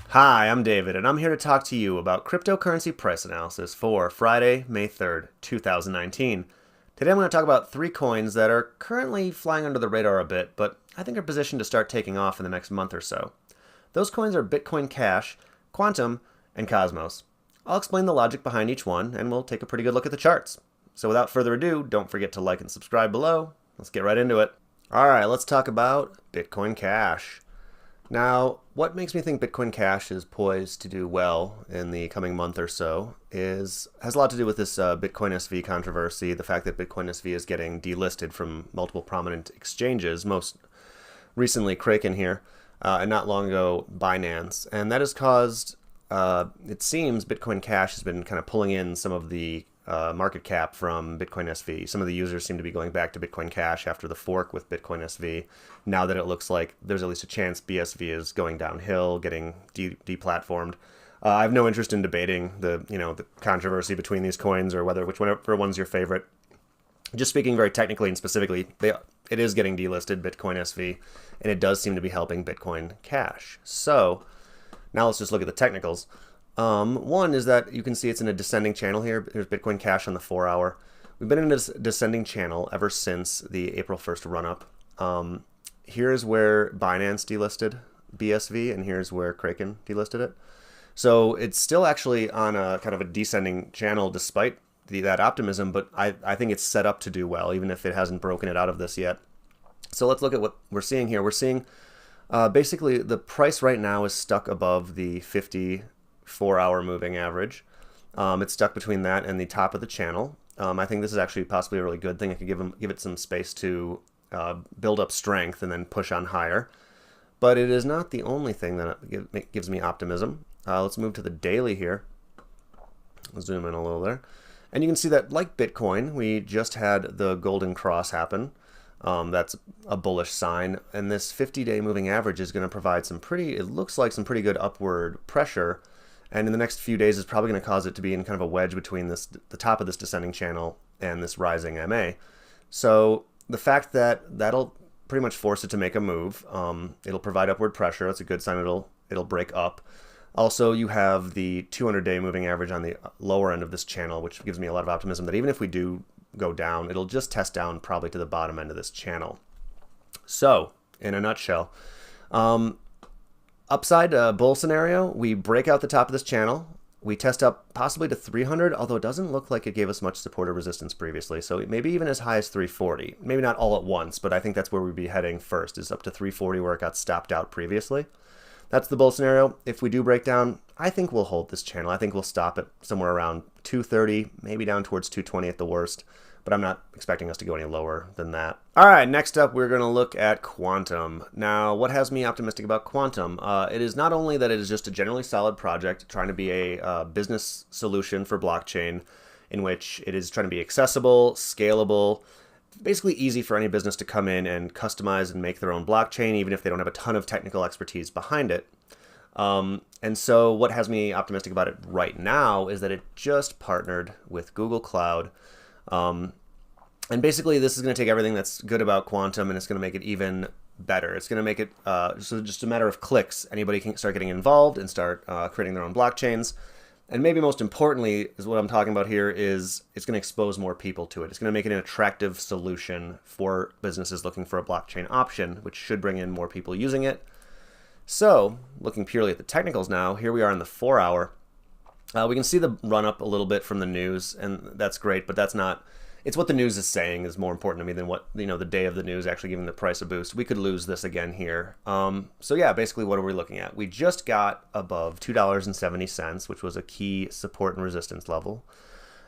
Hi, I'm David, and I'm here to talk to you about cryptocurrency price analysis for Friday, May 3rd, 2019. Today I'm going to talk about three coins that are currently flying under the radar a bit, but I think are positioned to start taking off in the next month or so. Those coins are Bitcoin Cash, QTUM, and Cosmos. I'll explain the logic behind each one, and we'll take a pretty good look at the charts. So without further ado, don't forget to like and subscribe below. Let's get right into it. Alright, let's talk about Bitcoin Cash. Now, what makes me think Bitcoin Cash is poised to do well in the coming month or so has a lot to do with this Bitcoin SV controversy, the fact that Bitcoin SV is getting delisted from multiple prominent exchanges, most recently Kraken here, and not long ago Binance. And that has caused, it seems, Bitcoin Cash has been kind of pulling in some of the market cap from Bitcoin SV. Some of the users seem to be going back to Bitcoin Cash after the fork with Bitcoin SV. Now that it looks like there's at least a chance BSV is going downhill, getting deplatformed. I have no interest in debating the controversy between these coins or whichever one's your favorite. Just speaking very technically and specifically, it is getting delisted, Bitcoin SV, and it does seem to be helping Bitcoin Cash. So now let's just look at the technicals. One is that you can see it's in a descending channel here. Here's Bitcoin Cash on the 4-hour. We've been in this descending channel ever since the April 1st run-up. Here's where Binance delisted BSV, and here's where Kraken delisted it. So it's still actually on a kind of a descending channel despite that optimism, but I think it's set up to do well, even if it hasn't broken it out of this yet. So let's look at what we're seeing here. We're seeing basically the price right now is stuck above the 54-hour moving average. It's stuck between that and the top of the channel. I think this is actually possibly a really good thing. It could give it some space to build up strength and then push on higher. But it is not the only thing that gives me optimism. Let's move to the daily here. I'll zoom in a little there. And you can see that, like Bitcoin, we just had the golden cross happen. That's a bullish sign. And this 50-day moving average is going to provide it looks like some pretty good upward pressure. And in the next few days is probably going to cause it to be in kind of a wedge between the top of this descending channel and this rising MA. So the fact that that'll pretty much force it to make a move, it'll provide upward pressure. That's a good sign it'll break up. Also, you have the 200-day moving average on the lower end of this channel, which gives me a lot of optimism that even if we do go down, it'll just test down probably to the bottom end of this channel. So, in a nutshell, upside bull scenario, we break out the top of this channel. We test up possibly to 300, although it doesn't look like it gave us much support or resistance previously. So maybe even as high as 340. Maybe not all at once, but I think that's where we'd be heading first, is up to 340 where it got stopped out previously. That's the bull scenario. If we do break down, I think we'll hold this channel. I think we'll stop it somewhere around 230, maybe down towards 220 at the worst. But I'm not expecting us to go any lower than that. All right, next up, we're going to look at QTUM. Now, what has me optimistic about QTUM? It is not only that it is just a generally solid project trying to be a business solution for blockchain in which it is trying to be accessible, scalable, basically easy for any business to come in and customize and make their own blockchain, even if they don't have a ton of technical expertise behind it. And so what has me optimistic about it right now is that it just partnered with Google Cloud. And basically this is going to take everything that's good about QTUM and it's going to make it even better. It's going to make it so just a matter of clicks. Anybody can start getting involved and start creating their own blockchains. And maybe most importantly is what I'm talking about here is it's going to expose more people to it. It's going to make it an attractive solution for businesses looking for a blockchain option, which should bring in more people using it. So looking purely at the technicals now, here we are in the 4-hour. We can see the run up a little bit from the news, and that's great, but that's not, it's what the news is saying is more important to me than what, the day of the news actually giving the price a boost. We could lose this again here. So yeah, basically what are we looking at? We just got above $2.70, which was a key support and resistance level.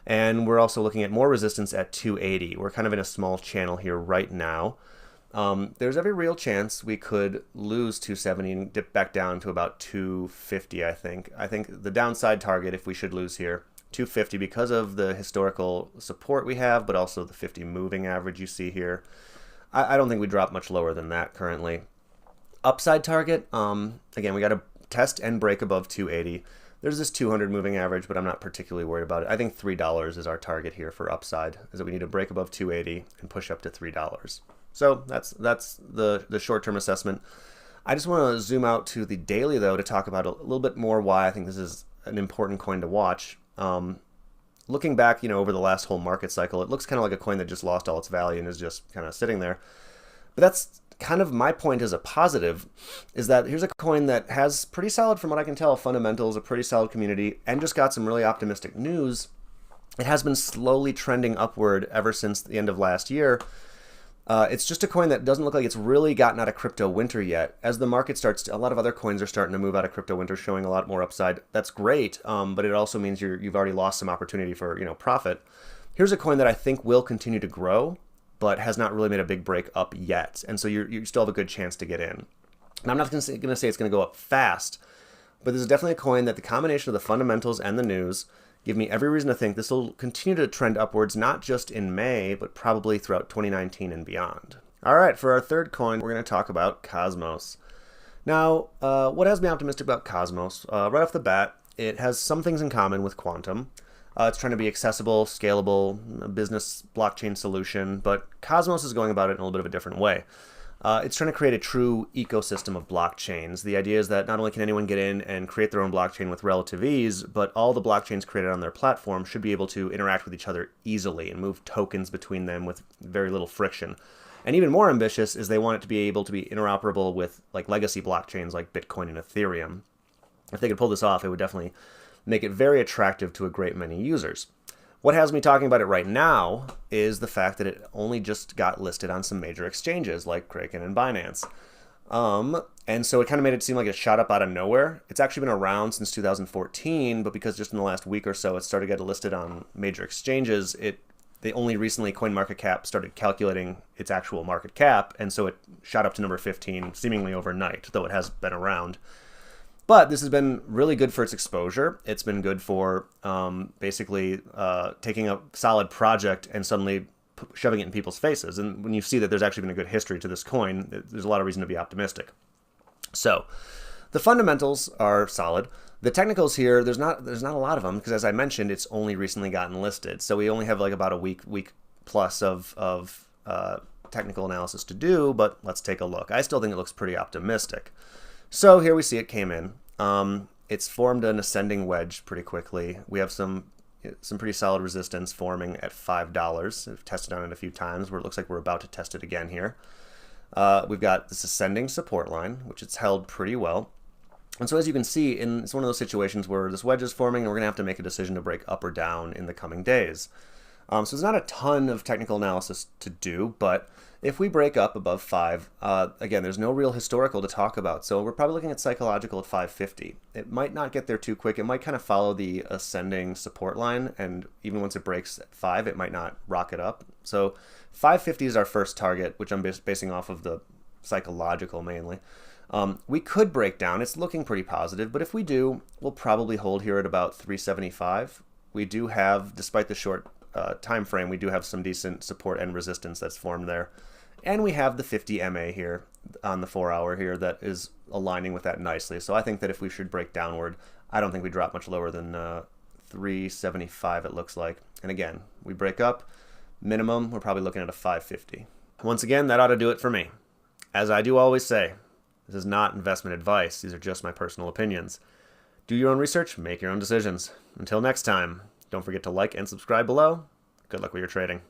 And we're also looking at more resistance at 280. We're kind of in a small channel here right now. There's every real chance we could lose 270 and dip back down to about 250, I think. I think the downside target, if we should lose here, 250 because of the historical support we have, but also the 50 moving average you see here. I don't think we drop much lower than that currently. Upside target, again, we got to test and break above 280. There's this 200 moving average, but I'm not particularly worried about it. I think $3 is our target here for upside, is that we need to break above 280 and push up to $3. So that's the short-term assessment. I just want to zoom out to the daily, though, to talk about a little bit more why I think this is an important coin to watch. Looking back, over the last whole market cycle, it looks kind of like a coin that just lost all its value and is just kind of sitting there. But that's kind of my point as a positive, is that here's a coin that has pretty solid, from what I can tell, fundamentals, a pretty solid community, and just got some really optimistic news. It has been slowly trending upward ever since the end of last year. It's just a coin that doesn't look like it's really gotten out of crypto winter yet. As the market starts a lot of other coins are starting to move out of crypto winter, showing a lot more upside. That's great, but it also means you've already lost some opportunity for profit. Here's a coin that I think will continue to grow, but has not really made a big break up yet, and so you still have a good chance to get in. And I'm not going to say it's going to go up fast, but this is definitely a coin that the combination of the fundamentals and the news give me every reason to think this will continue to trend upwards, not just in May, but probably throughout 2019 and beyond. All right, for our third coin, we're going to talk about Cosmos. Now, what has me optimistic about Cosmos? Right off the bat, it has some things in common with Quantum. It's trying to be accessible, scalable, a business blockchain solution, but Cosmos is going about it in a little bit of a different way. It's trying to create a true ecosystem of blockchains. The idea is that not only can anyone get in and create their own blockchain with relative ease, but all the blockchains created on their platform should be able to interact with each other easily and move tokens between them with very little friction. And even more ambitious is they want it to be able to be interoperable with like legacy blockchains like Bitcoin and Ethereum. If they could pull this off, it would definitely make it very attractive to a great many users. What has me talking about it right now is the fact that it only just got listed on some major exchanges like Kraken and Binance. And so it kind of made it seem like it shot up out of nowhere. It's actually been around since 2014, but because just in the last week or so it started getting listed on major exchanges, they only recently, CoinMarketCap started calculating its actual market cap, and so it shot up to number 15 seemingly overnight, though it has been around. But this has been really good for its exposure. It's been good for basically taking a solid project and suddenly shoving it in people's faces. And when you see that there's actually been a good history to this coin, there's a lot of reason to be optimistic. So the fundamentals are solid. The technicals here, there's not a lot of them because, as I mentioned, it's only recently gotten listed. So we only have like about a week plus of technical analysis to do. But let's take a look. I still think it looks pretty optimistic. So here we see it came in. It's formed an ascending wedge pretty quickly. We have some pretty solid resistance forming at $5. We've tested on it a few times where it looks like we're about to test it again here. We've got this ascending support line, which it's held pretty well. And so as you can see, it's one of those situations where this wedge is forming and we're going to have to make a decision to break up or down in the coming days. So there's not a ton of technical analysis to do, but if we break up above 5, again, there's no real historical to talk about, so we're probably looking at psychological at 550. It might not get there too quick. It might kind of follow the ascending support line, and even once it breaks at 5, it might not rocket up. So 550 is our first target, which I'm basing off of the psychological mainly. We could break down. It's looking pretty positive, but if we do, we'll probably hold here at about 375. We do have, despite the short time frame, we do have some decent support and resistance that's formed there. And we have the 50 MA here on the 4-hour here that is aligning with that nicely. So I think that if we should break downward, I don't think we drop much lower than 375 it looks like. And again, we break up, minimum, we're probably looking at a 550. Once again, that ought to do it for me. As I do always say, this is not investment advice. These are just my personal opinions. Do your own research, make your own decisions. Until next time, don't forget to like and subscribe below. Good luck with your trading.